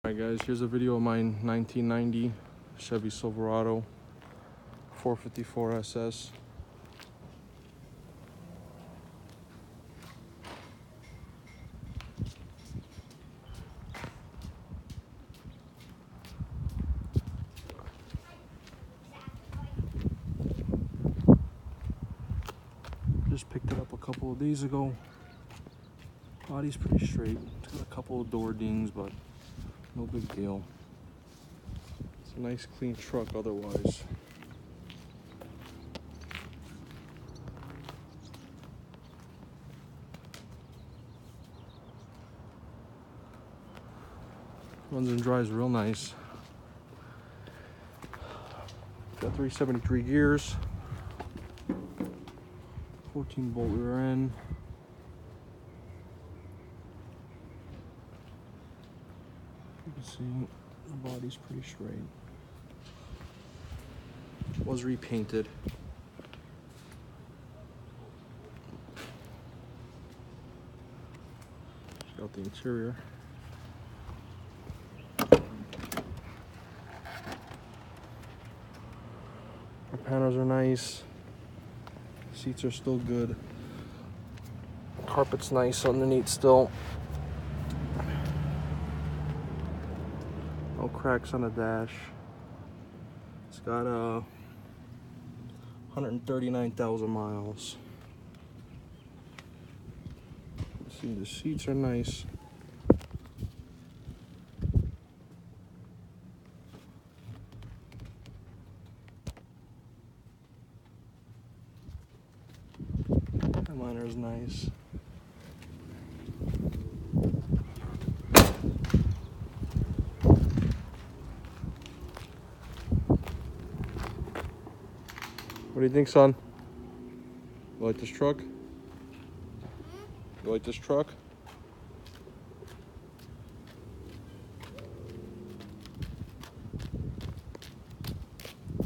Alright guys, here's a video of my 1990 Chevy Silverado 454 SS. Just picked it up a couple of days ago. Body's pretty straight. It's got a couple of door dings, but no big deal. It's a nice clean truck otherwise. Runs and drives real nice. Got 373 gears, 14 bolt rear end. You can see the body's pretty straight. Was repainted. Check out the interior. The panels are nice. Seats are still good. Carpet's nice underneath still. No cracks on the dash. It's got 139,000 miles. See, the seats are nice. Liner is nice. What do you think, son? You like this truck? You like this truck?